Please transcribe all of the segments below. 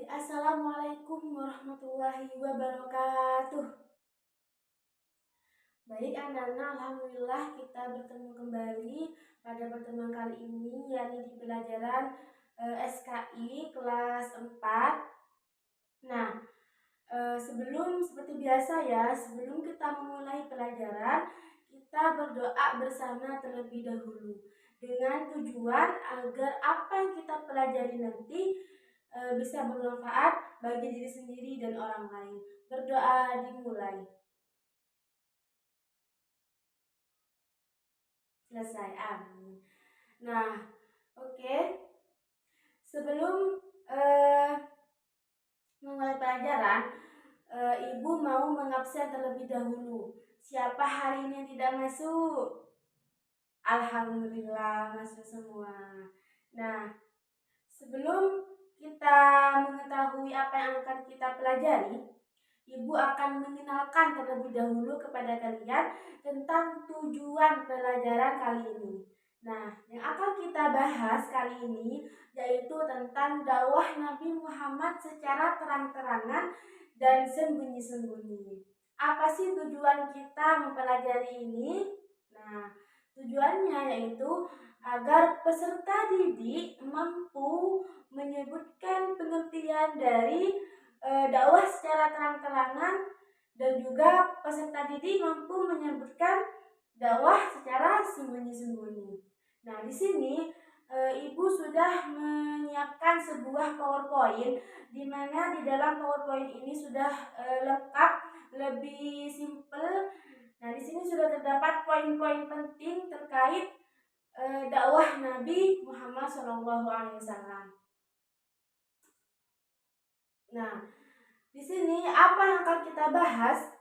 Assalamualaikum warahmatullahi wabarakatuh. Baik anak-anak, alhamdulillah kita bertemu kembali pada pertemuan kali ini, yakni di pelajaran SKI kelas 4. Nah, seperti biasa ya, sebelum kita memulai pelajaran, kita berdoa bersama terlebih dahulu dengan tujuan agar apa yang kita pelajari nanti bisa bermanfaat bagi diri sendiri dan orang lain. Berdoa dimulai. Selesai, amin. Nah, oke. Sebelum memulai pelajaran, Ibu mau mengabsen terlebih dahulu. Siapa hari ini yang tidak masuk? Alhamdulillah masuk semua. Nah, sebelum kita mengetahui apa yang akan kita pelajari, Ibu akan mengenalkan terlebih dahulu kepada kalian tentang tujuan pelajaran kali ini. Nah, yang akan kita bahas kali ini yaitu tentang dakwah Nabi Muhammad secara terang-terangan dan sembunyi-sembunyi. Apa sih tujuan kita mempelajari ini? Nah, tujuannya yaitu agar peserta didik mampu menyebutkan pengertian dari dakwah secara terang-terangan dan juga peserta didik mampu menyebutkan dakwah secara sembunyi-sembunyi. Nah, di sini Ibu sudah menyiapkan sebuah PowerPoint di mana di dalam PowerPoint ini sudah lengkap, lebih simple. Nah, di sini sudah terdapat poin-poin penting terkait dakwah Nabi Muhammad SAW. Nah, di sini apa yang akan kita bahas?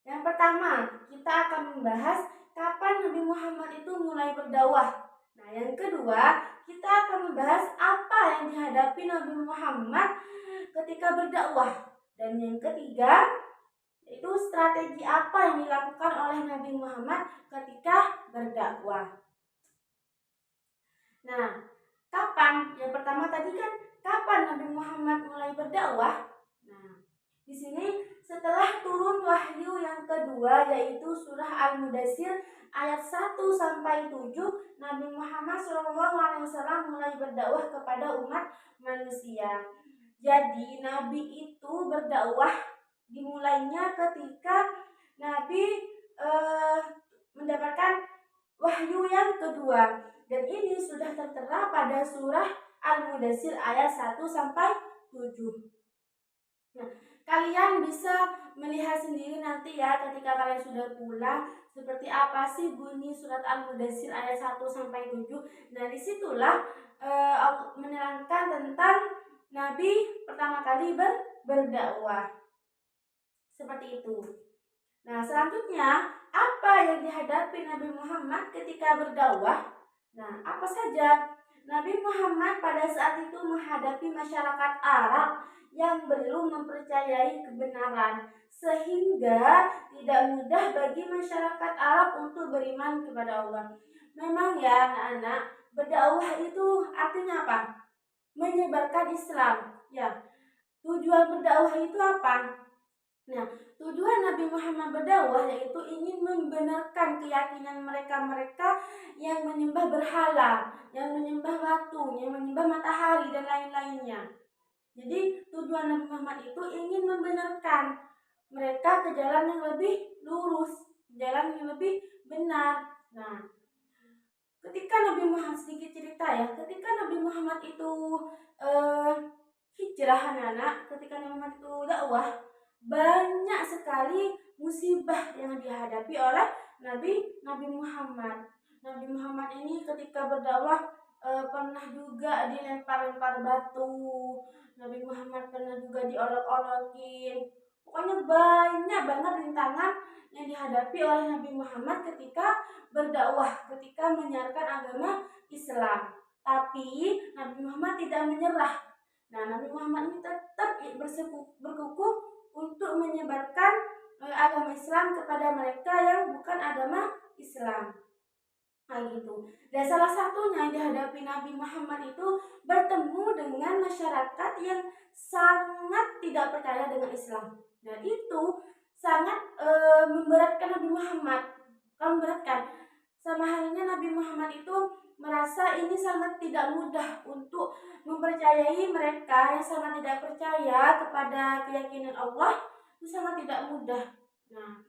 Yang pertama, kita akan membahas kapan Nabi Muhammad itu mulai berdakwah. Nah, yang kedua, kita akan membahas apa yang dihadapi Nabi Muhammad ketika berdakwah. Dan yang ketiga, itu strategi apa yang dilakukan oleh Nabi Muhammad ketika berdakwah. Nah, kapan? Yang pertama tadi kan kapan Nabi Muhammad mulai berdakwah? Nah, di sini setelah turun wahyu yang kedua yaitu surah Al-Mudaththir ayat 1 sampai 7, Nabi Muhammad SAW mulai berdakwah kepada umat manusia. Jadi Nabi itu berdakwah dimulainya ketika Nabi mendapatkan wahyu yang kedua, dan ini sudah tertera pada surah Al-Mudaththir ayat 1 sampai 7. Nah, kalian bisa melihat sendiri nanti ya ketika kalian sudah pulang seperti apa sih bunyi surat Al-Mudaththir ayat 1 sampai 7. Nah, disitulah menerangkan tentang Nabi pertama kali berdakwah. Seperti itu. Nah, selanjutnya apa yang dihadapi Nabi Muhammad ketika berdakwah? Nah, apa saja? Nabi Muhammad pada saat itu menghadapi masyarakat Arab yang belum mempercayai kebenaran, sehingga tidak mudah bagi masyarakat Arab untuk beriman kepada Allah. Memang ya anak-anak, berdakwah itu artinya apa? Menyebarkan Islam. Ya, tujuan berdakwah itu apa? Nah, tujuan Nabi Muhammad berdakwah yaitu ingin membenarkan keyakinan mereka-mereka yang menyembah berhala, yang menyembah batu, yang menyembah matahari dan lain-lainnya. Jadi tujuan Nabi Muhammad itu ingin membenarkan mereka ke jalan yang lebih lurus, jalan yang lebih benar. Nah, ketika Nabi Muhammad, sedikit cerita ya, ketika Nabi Muhammad itu hijrah anak-anak, ketika Nabi Muhammad itu dakwah, banyak sekali musibah yang dihadapi oleh Nabi Muhammad. Nabi Muhammad ini ketika berdakwah pernah juga dilempar-lempar batu. Nabi Muhammad pernah juga diolok-olokin. Pokoknya banyak banget rintangan yang dihadapi oleh Nabi Muhammad ketika berdakwah, ketika menyiarkan agama Islam. Tapi Nabi Muhammad tidak menyerah. Nah, Nabi Muhammad ini tetap berkukuh untuk menyebarkan agama Islam kepada mereka yang bukan agama Islam. Nah, gitu. Dan salah satunya yang dihadapi Nabi Muhammad itu bertemu dengan dengan masyarakat yang sangat tidak percaya dengan Islam. Dan itu sangat memberatkan Nabi Muhammad. Memberatkan. Sama halnya Nabi Muhammad itu merasa ini sangat tidak mudah untuk mempercayai mereka yang sangat tidak percaya kepada keyakinan Allah, itu sangat tidak mudah. Nah,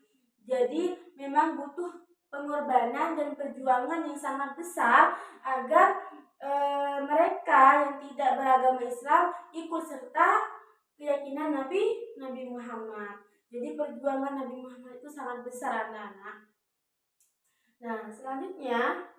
jadi memang butuh pengorbanan dan perjuangan yang sangat besar agar mereka yang tidak beragama Islam ikut serta keyakinan Nabi Muhammad. Jadi perjuangan Nabi Muhammad itu sangat besar, anak-anak. Nah, selanjutnya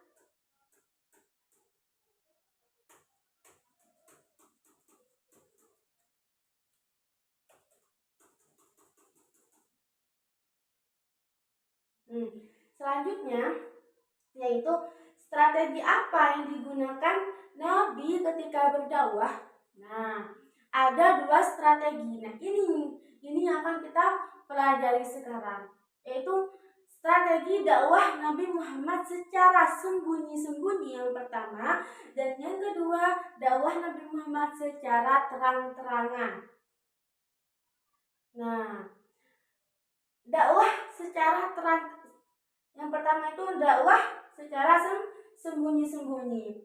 yaitu strategi apa yang digunakan Nabi ketika berdakwah. Nah, ada 2 strategi. Nah, ini yang akan kita pelajari sekarang, yaitu strategi dakwah Nabi Muhammad secara sembunyi-sembunyi yang pertama, dan yang kedua dakwah Nabi Muhammad secara terang-terangan. Nah, dakwah secara terang, yang pertama itu dakwah secara sembunyi-sembunyi.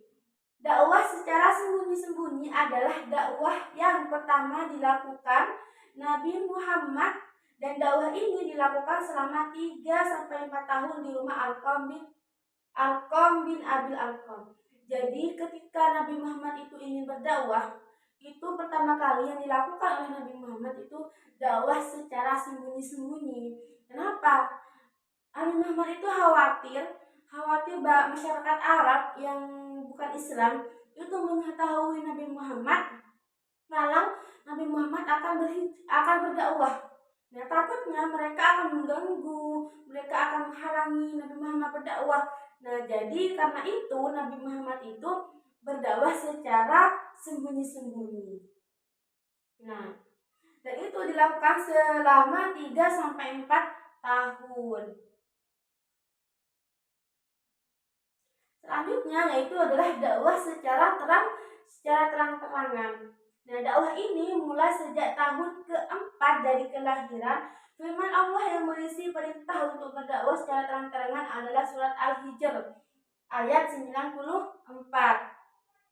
Dakwah secara sembunyi-sembunyi adalah dakwah yang pertama dilakukan Nabi Muhammad, dan dakwah ini dilakukan selama 3-4 tahun di rumah Arqam bin Abil Arqam. Jadi ketika Nabi Muhammad itu ingin berdakwah, itu pertama kali yang dilakukan oleh Nabi Muhammad itu dakwah secara sembunyi-sembunyi. Kenapa? Nabi Muhammad itu khawatir masyarakat Arab yang bukan Islam itu mengetahui Nabi Muhammad kalau Nabi Muhammad akan berdakwah. Nah, takutnya mereka akan mengganggu, mereka akan menghalangi Nabi Muhammad berdakwah. Nah, jadi karena itu Nabi Muhammad itu berdakwah secara sembunyi-sembunyi. Nah, dan itu dilakukan selama 3-4 tahun. Selanjutnya yaitu adalah dakwah secara terang-terangan. Nah, dakwah ini mulai sejak tahun ke-4 dari kelahiran. Firman Allah yang berisi perintah untuk berdakwah secara terang-terangan adalah surat Al-Hijr ayat 94.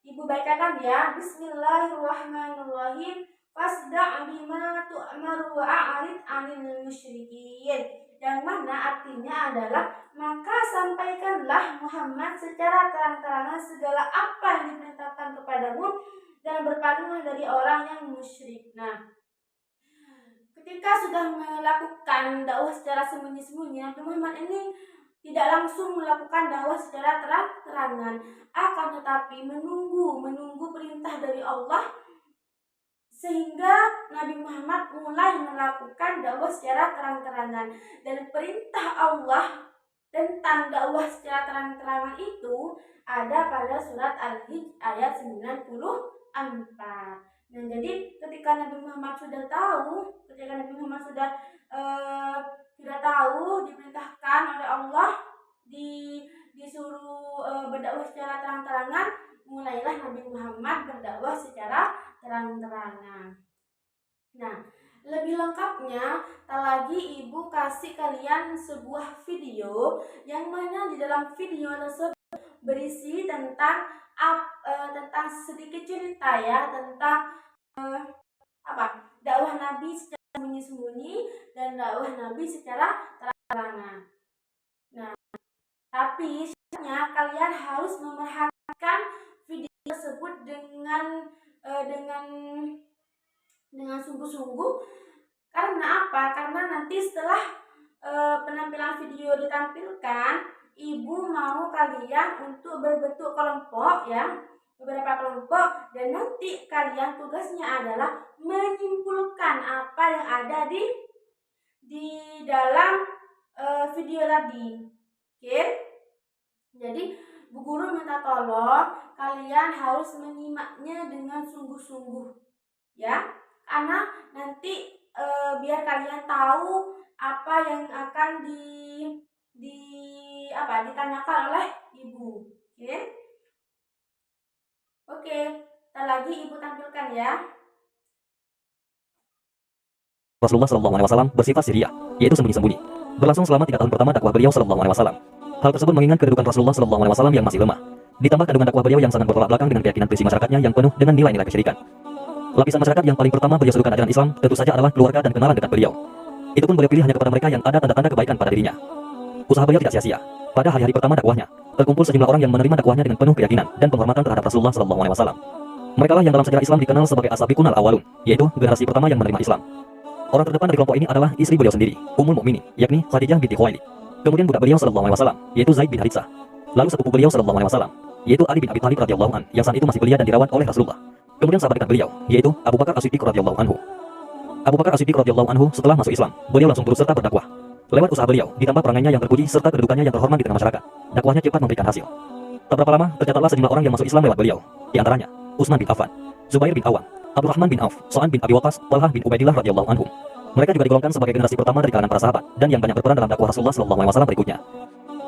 Ibu bacakan ya. Bismillahirrahmanirrahim. Fasda' bima tu'maru wa a'rid 'anil musyrikin. Yang mana artinya adalah maka sampaikanlah Muhammad secara terang-terangan segala apa yang diperintahkan kepadamu dan berpalinglah dari orang yang musyrik. Nah, ketika sudah melakukan dakwah secara sembunyi-sembunyi, Nabi Muhammad ini tidak langsung melakukan dakwah secara terang-terangan, akan tetapi menunggu perintah dari Allah, sehingga Nabi Muhammad mulai melakukan dakwah secara terang-terangan. Dan perintah Allah tentang dakwah secara terang-terangan itu ada pada surat Al-Hijr ayat 94. Nah, jadi ketika Nabi Muhammad sudah tahu, diperintahkan oleh Allah, disuruh berdakwah secara terang-terangan, mulailah Nabi Muhammad berdakwah secara terang-terangan. Nah, lebih lengkapnya, tak lagi ibu kasih kalian sebuah video yang mana di dalam video tersebut berisi tentang sedikit cerita ya tentang dakwah Nabi secara sembunyi-sembunyi dan dakwah Nabi secara terang-terangan. Nah, tapi sebenarnya kalian harus memerhatikan video tersebut dengan sungguh-sungguh. Karena apa? Karena nanti setelah penampilan video ditampilkan, ibu mau kalian untuk berbentuk kelompok ya, beberapa kelompok, dan nanti kalian tugasnya adalah menyimpulkan apa yang ada di dalam video tadi. Oke? Jadi Bu Guru minta tolong kalian harus menyimaknya dengan sungguh-sungguh ya, karena nanti biar kalian tahu apa yang akan ditanyakan oleh ibu. Oke. Ntar lagi ibu tampilkan ya. Rasulullah SAW bersifat sirriyah, yaitu sembunyi-sembunyi. Berlangsung selama 3 tahun pertama dakwah beliau SAW. Hal tersebut mengingat kedudukan Rasulullah SAW yang masih lemah. Ditambah kandungan dakwah beliau yang sangat bertolak belakang dengan keyakinan prinsip masyarakatnya yang penuh dengan nilai-nilai kesyirikan. Lapisan masyarakat yang paling pertama beliau serukan ajaran Islam tentu saja adalah keluarga dan kenalan dekat beliau. Itu pun beliau pilih hanya kepada mereka yang ada tanda-tanda kebaikan pada dirinya. Usaha beliau tidak sia-sia. Pada hari-hari pertama dakwahnya, terkumpul sejumlah orang yang menerima dakwahnya dengan penuh keyakinan dan penghormatan terhadap Rasulullah SAW. Mereka lah yang dalam sejarah Islam dikenal sebagai as-sabiqun al-awwalun, yaitu generasi pertama yang menerima Islam. Orang terdepan dari kelompok ini adalah istri beliau sendiri, Ummul Mukminin, yakni Khadijah binti Khuwailid. Kemudian budak beliau SAW, yaitu Zaid bin Haritsah. Lalu sepupu beliau SAW, yaitu Ali bin Abi Thalib radhiyallahu anhu, yang saat itu masih belia dan dirawat oleh Rasulullah. Kemudian sahabat dekat beliau, yaitu Abu Bakar As-Siddiq radhiyallahu anhu. Abu Bakar As-Siddiq radhiyallahu anhu setelah masuk Islam, beliau langsung turut serta berdakwah. Lewat usaha beliau, ditambah perangannya yang terpuji serta kedudukannya yang terhormat di tengah masyarakat, dakwahnya cepat memberikan hasil. Tak berapa lama, tercatatlah sejumlah orang yang masuk Islam lewat beliau. Di antaranya, Utsman bin Affan, Zubair bin Awam, Abdurrahman bin Auf, Sa'ad bin Abi Waqqas, Talhah bin Ubaidillah radhiyallahu anhum. Mereka juga digolongkan sebagai generasi pertama dari kalangan para sahabat dan yang banyak berperan dalam dakwah Rasulullah SAW berikutnya.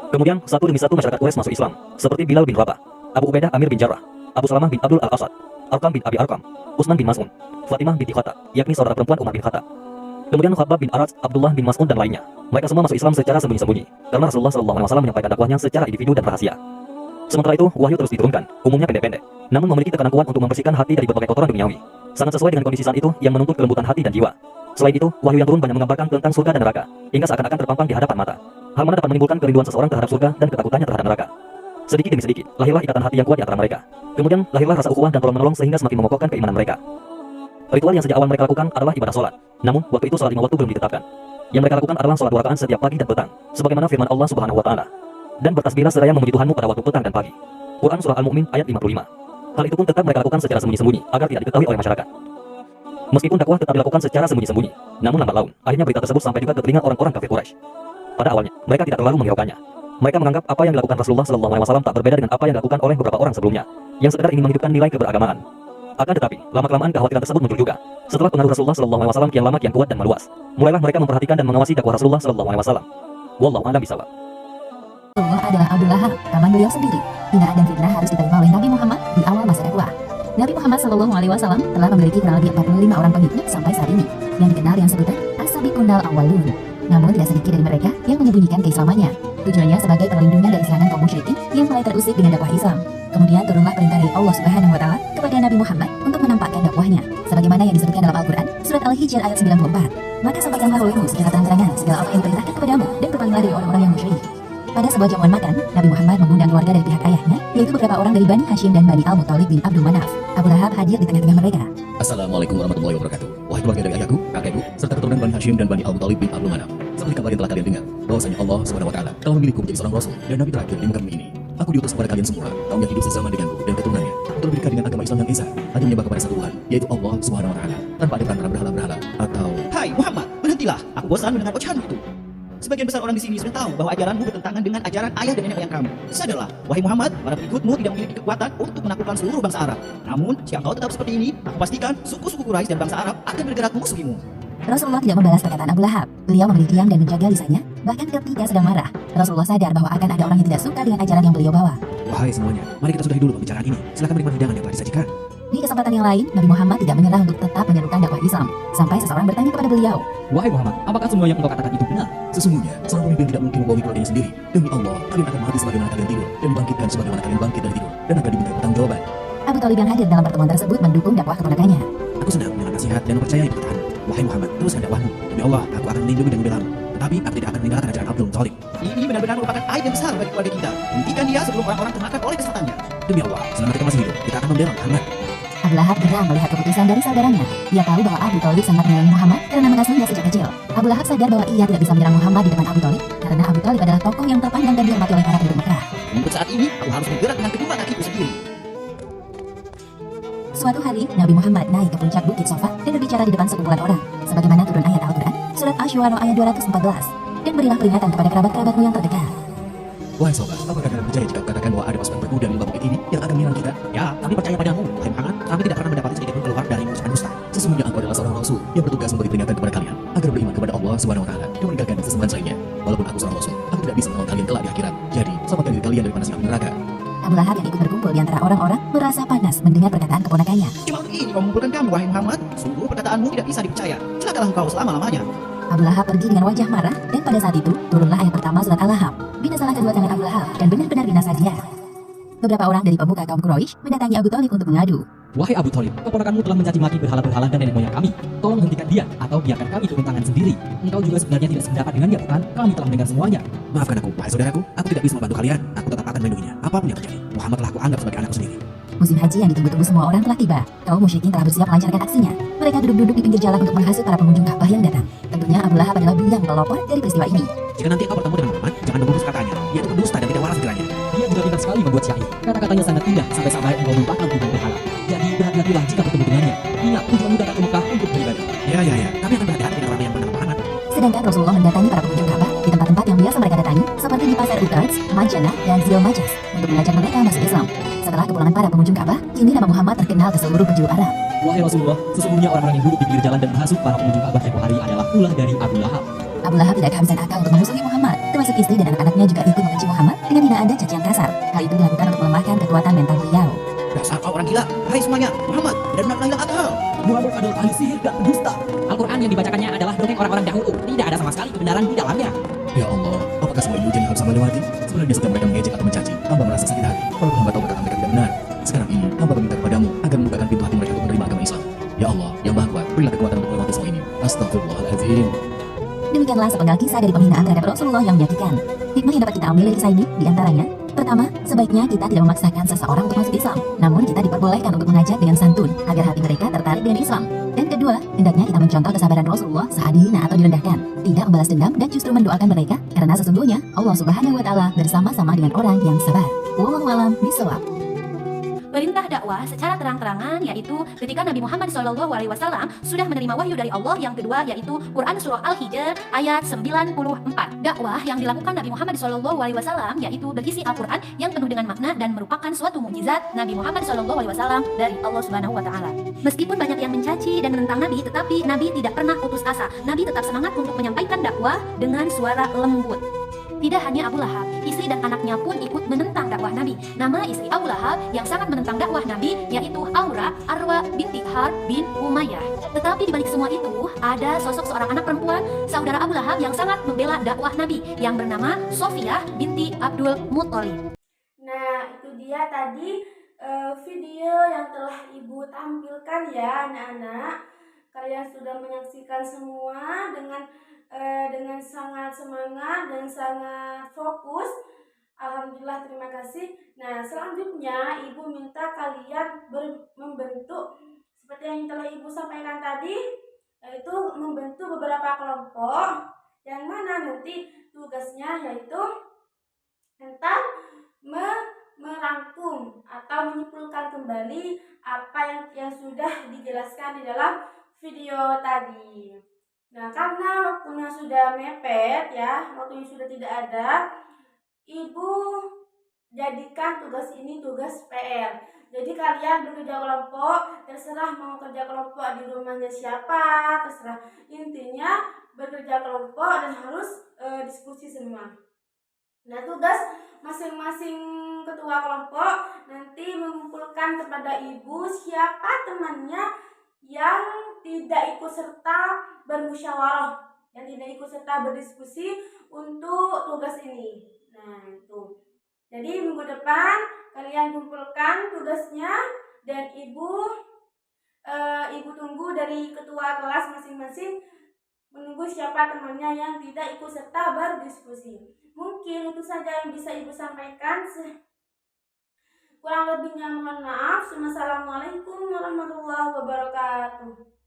Kemudian satu demi satu masyarakat Quraisy masuk Islam, seperti Bilal bin Rabah, Abu Ubaidah Amir bin Jarrah, Abu Salamah bin Abdul Al-Asad, Arqam bin Abi Arqam, Utsman bin Mas'un, Fatimah binti Khattab, yakni saudara perempuan Umar bin Khattab. Kemudian Khabbab bin Arat, Abdullah bin Mas'un dan lainnya. Mereka semua masuk Islam secara sembunyi-sembunyi, karena Rasulullah SAW menyampaikan dakwahnya secara individu dan rahasia. Sementara itu, wahyu terus diturunkan, umumnya pendek-pendek, namun memiliki tekanan kuat untuk membersihkan hati dari berbagai kotoran duniawi. Sangat sesuai dengan kondisi saat itu yang menuntut kelembutan hati dan jiwa. Selain itu, wahyu yang turun banyak menggambarkan tentang surga dan neraka, hingga seakan-akan terpampang di hadapan mata. Hal mana dapat menimbulkan kerinduan seseorang terhadap surga dan ketakutannya terhadap neraka. Sedikit demi sedikit, lahirlah ikatan hati yang kuat di antara mereka. Kemudian, lahirlah rasa ukhuwah dan tolong-menolong sehingga semakin mengokohkan keimanan mereka. Ritual yang sejak awal mereka lakukan adalah ibadah sholat. Namun, waktu itu sholat 5 waktu belum ditetapkan. Yang mereka lakukan adalah sholat 2 rakaat setiap pagi dan petang, sebagaimana firman Allah Subhanahu wa Ta'ala. Dan bertasbihlah seraya memuji Tuhanmu pada waktu petang dan pagi. Quran Surah Al-Mu'min ayat 55. Hal itu pun tetap mereka lakukan secara sembunyi-sembunyi agar tidak diketahui oleh masyarakat. Meskipun dakwah tetap dilakukan secara sembunyi-sembunyi, namun lambat laun, akhirnya berita tersebut sampai juga ke telinga orang-orang kafir Quraisy. Pada awalnya, mereka tidak terlalu menghiraukannya. Mereka menganggap apa yang dilakukan Rasulullah SAW tak berbeda dengan apa yang dilakukan oleh beberapa orang sebelumnya, yang sekedar ingin menghidupkan nilai keberagamaan. Akan tetapi, lama-kelamaan kekhawatiran tersebut muncul juga. Setelah pengaruh Rasulullah SAW kian lama kian kuat dan meluas, mulailah mereka memperhatikan dan mengawasi dakwah Rasulullah SAW. Wallahu a'lam bishawab. Rasulullah adalah Abu Lahab, paman beliau sendiri. Hinaan dan fitnah harus diterima oleh Nabi Muhammad di awal masa dakwah. Nabi Muhammad SAW telah memiliki kurang lebih 45 orang pengikut sampai saat ini, yang dikenal dengan sebutan as-sabiqun al-awwalun. Namun tidak sedikit dari mereka yang menyembunyikan keislamannya. Tujuannya sebagai perlindungan dari serangan kaum musyrikin yang mulai terusik dengan dakwah Islam. Kemudian turunlah perintah dari Allah Subhanahu wa Ta'ala kepada Nabi Muhammad untuk menampakkan dakwahnya, sebagaimana yang disebutkan dalam Al-Quran, surat Al-Hijr ayat 94. Maka sampaikanlah olehmu secara terang-terangan segala apa yang diperintahkan kepadamu dan berpalinglah dari orang-orang yang musyrik. Pada sebuah jamuan makan, Nabi Muhammad mengundang keluarga dari pihak ayahnya, yaitu beberapa orang dari Bani Hashim dan Bani Al-Muttalib bin Abdul Manaf. Abu Lahab hadir di tengah-tengah mereka. Assalamualaikum warahmatullahi wabarakatuh. Wahai keluarga dari ayahku, kakekku, serta keturunan Bani Hashim dan Bani Al-Muttalib bin Abdul Manaf. Seperti kabar yang telah kalian dengar, bahwasanya Allah Subhanahu wa Ta'ala telah memilihku menjadi seorang rasul dan nabi terakhir di muka bumi ini. Aku diutus kepada kalian semua, kaum yang hidup sezaman denganku dan keturunannya, untuk berdikar dengan agama Islam yang esa, hanya menyembah kepada satu Tuhan, yaitu Allah Subhanahu wa Ta'ala, tanpa ada perantara berhala-berhala atau Hai Muhammad, berhentilah. Aku bosan mendengar ocehanmu itu. Sebagian besar orang di sini sudah tahu bahwa ajaranmu bertentangan dengan ajaran ayah dan nenek moyang kamu. Sadarlah, wahai Muhammad, para pengikutmu tidak memiliki kekuatan untuk menaklukkan seluruh bangsa Arab. Namun, jika kau tetap seperti ini, aku pastikan suku-suku Quraisy dan bangsa Arab akan bergerak memusuhimu. Rasulullah tidak membalas perkataan Abu Lahab. Beliau memilih diam dan menjaga lisannya, bahkan ketika sedang marah. Rasulullah sadar bahwa akan ada orang yang tidak suka dengan ajaran yang beliau bawa. wahai semuanya, mari kita sudahi dulu pembicaraan ini. Silakan menikmati hidangan yang telah disajikan. Di kesempatan yang lain, Nabi Muhammad tidak menyerah untuk tetap menyerukan dakwah Islam, sampai seseorang bertanya kepada beliau, Wahai Muhammad, apakah semua yang engkau katakan itu benar? Sesungguhnya, seorang pemimpin tidak mungkin membohongi keluarganya sendiri. Demi Allah, kalian akan mati sebagaimana kalian tidur, dan dibangkitkan sebagaimana kalian bangkit dari tidur, dan akan diminta pertanggungjawaban. Abu Thalib yang hadir dalam pertemuan tersebut mendukung dakwah keponakannya. Aku senang dengan nasihat dan mempercayai perkataan. Wahai Muhammad, teruskan dakwahmu. Demi Allah, aku akan melindungi dan membelamu. Tetapi aku tidak akan meninggalkan ajaran Abdul Muttalib. Ini benar-benar merupakan aib yang besar bagi keluarga kita. Hentikan dia sebelum orang-orang termakan oleh kesesatannya. Demi Allah, selama kita masih hidup, kita akan membela Muhammad. Abu Lahab geram melihat keputusan dari saudaranya. Ia tahu bahwa Abu Thalib sangat menyayangi Muhammad karena mengasuhnya sejak kecil. Abu Lahab sadar bahwa ia tidak bisa menyerang Muhammad di depan Abu Thalib karena Abu Thalib adalah tokoh yang terpandang dan dihormati oleh para penduduk Mekah. Untuk saat ini, aku harus bergerak dengan kedua kakiku sendiri. Suatu hari, Nabi Muhammad naik ke puncak bukit Safa dan berbicara di depan sekumpulan orang, sebagaimana turun ayat Al-Quran, surat Asy-Syu'ara ayat 214. Dan berilah peringatan kepada kerabat-kerabatmu yang terdekat. Wahai sahabat, apakah kalian percaya jika katakan bahwa ada pasukan berkuda di lembah bukit ini yang akan menyerang kita? Ya, kami percaya padamu, wahai Muhammad. Kami tidak pernah mendapati sedikit pun keluar dari ucapan dusta. Sesungguhnya aku adalah seorang rasul yang bertugas memberi peringatan kepada kalian agar beriman kepada Allah Subhanahu wa Ta'ala dan meninggalkan sesembahan selainnya. Walaupun aku seorang rasul, aku tidak bisa melawan kalian kelak di akhirat. Jadi, selamatkan diri kalian dari panasnya api neraka. Abu Lahab yang ikut berkumpul di antara orang-orang merasa panas mendengar perkataan keponakannya. Secepat ini kau mengumpulkan kami, wahai Muhammad. Sungguh perkataanmu tidak bisa dipercaya. Celakalah engkau selama-lamanya. Abu Lahab pergi dengan wajah marah, dan pada saat itu turunlah ayat pertama surat Al-Lahab. Binasalah kedua tangan Abu Lahab, dan benar-benar binasa dia. Beberapa orang dari pemuka kaum Quraisy mendatangi Abu Thalib untuk mengadu. Wahai Abu Thalib, keponakanmu telah mencaci maki berhala-berhala dan nenek moyang kami. Tolong hentikan dia, atau biarkan kami turun tangan sendiri. Engkau juga sebenarnya tidak sependapat dengannya, bukan? Kami telah mendengar semuanya. Maafkan aku, wahai saudaraku. Aku tidak bisa membantu kalian. Aku tetap akan melindunginya. Apapun yang terjadi, Muhammad telah aku anggap sebagai anakku sendiri. Musim haji yang ditunggu-tunggu semua orang telah tiba. Kaum musyrikin telah bersiap melancarkan aksinya. Mereka duduk-duduk di pinggir jalan untuk menghasut para pengunjung Ka'bah yang datang. Tentunya Abu Lahab adalah biang pelopor dari peristiwa ini. Jika nanti engkau bertemu dengan Muhammad, jangan membungkus katanya. Dia itu pendusta dan tidak waras pikirannya. Dia juga pintar sekali membuat syair. Kata-katanya sangat indah sampai-sampai engkau melupakan Tuhan berhala. Jadi berhati-hatilah jika bertemu dengannya. Ingat, tujuanmu datang ke Mekah untuk beribadah. Ya. Kami akan berhati-hati dengan orang yang bernama Muhammad. Sedangkan Rasulullah mendatangi para pengunjung Ka'bah di tempat-tempat yang biasa mereka datangi, seperti di pasar Uqad, Majanah, dan Zilmajas, untuk mengajak mereka masuk Islam. Setelah kepulangan para pengunjung Ka'bah, kini nama Muhammad terkenal ke seluruh penjuru Arab. Wahai Rasulullah, sesungguhnya orang-orang yang duduk di pinggir jalan dan menghasut para pengunjung Ka'bah tempoh hari adalah ulah dari Abu Lahab. Abu Lahab tidak kehabisan akal untuk memusuhi Muhammad, termasuk istri dan anak-anaknya juga ikut membenci Muhammad dengan hinaan dan cacian kasar. Hal itu dilakukan untuk melemahkan kekuatan mental beliau. Dasar kau orang gila. Hai semuanya, Muhammad benar-benar hilang akal. Muhammad adalah ahli sihir dan pendusta. Al-Quran yang dibacakannya adalah dongeng orang-orang dahulu. Tidak ada sama sekali kebenaran di dalamnya. Ya Allah, apakah semua ini ujian yang harus hamba lewati? Sebenarnya setiap mereka mengejek atau mencaci, hamba merasa sakit hati. Walaupun hamba tahu perkataan mereka tidak benar. Sekarang ini, hamba meminta kepadamu agar membukakan pintu hati mereka untuk menerima agama Islam. Ya Allah, yang Maha Kuat, berilah kekuatan untuk melewati semua ini. Astagfirullahaladzim. Demikianlah sepenggal kisah dari penghinaan terhadap Rasulullah yang menyakitkan. Hikmah yang dapat kita ambil dari kisah ini diantaranya, pertama, sebaiknya kita tidak memaksakan seseorang untuk masuk Islam, namun kita diperbolehkan untuk mengajak dengan santun agar hati mereka tertarik dengan Islam. Dan kedua, hendaknya kita mencontoh kesabaran Rasulullah saat dihina atau direndahkan, tidak membalas dendam dan justru mendoakan mereka, karena sesungguhnya Allah Subhanahu wa Ta'ala bersama-sama dengan orang yang sabar. Wallahu a'lam bishawab. Perintah dakwah secara terang-terangan yaitu ketika Nabi Muhammad SAW sudah menerima wahyu dari Allah. Yang kedua yaitu Quran Surah Al-Hijr ayat 94. Dakwah yang dilakukan Nabi Muhammad SAW yaitu berisi Al-Quran yang penuh dengan makna dan merupakan suatu mukjizat Nabi Muhammad SAW dari Allah Subhanahu wa Ta'ala. Meskipun banyak yang mencaci dan menentang Nabi, tetapi Nabi tidak pernah putus asa. Nabi tetap semangat untuk menyampaikan dakwah dengan suara lembut. Tidak hanya Abu Lahab, istri dan anaknya pun ikut menentang dakwah Nabi. Nama istri Abu Lahab yang sangat menentang dakwah Nabi yaitu Aura Arwa binti Harb bin Umayyah. Tetapi di balik semua itu, ada sosok seorang anak perempuan saudara Abu Lahab yang sangat membela dakwah Nabi yang bernama Sofiyah binti Abdul Muthalib. Nah, itu dia tadi video yang telah Ibu tampilkan ya anak-anak. Kalian sudah menyaksikan semua dengan sangat semangat dan sangat fokus. Alhamdulillah, terima kasih. Nah, selanjutnya Ibu minta kalian membentuk seperti yang telah Ibu sampaikan tadi, yaitu membentuk beberapa kelompok yang mana nanti tugasnya yaitu tentang merangkum atau menyimpulkan kembali apa yang sudah dijelaskan di dalam video tadi. Nah, karena waktunya sudah mepet ya, waktunya sudah tidak ada, Ibu jadikan tugas ini tugas PR. Jadi kalian bekerja kelompok, terserah mau kerja kelompok di rumahnya siapa, terserah. Intinya bekerja kelompok dan harus diskusi semua. Nah, tugas masing-masing ketua kelompok nanti mengumpulkan kepada Ibu siapa temannya yang tidak ikut serta bermusyawarah, yang tidak ikut serta berdiskusi untuk tugas ini. Nah, itu. Jadi minggu depan kalian kumpulkan tugasnya dan Ibu tunggu dari ketua kelas masing-masing menunggu siapa temannya yang tidak ikut serta berdiskusi. Mungkin itu saja yang bisa Ibu sampaikan. Kurang lebihnya mohon maaf. Wassalamualaikum warahmatullahi wabarakatuh.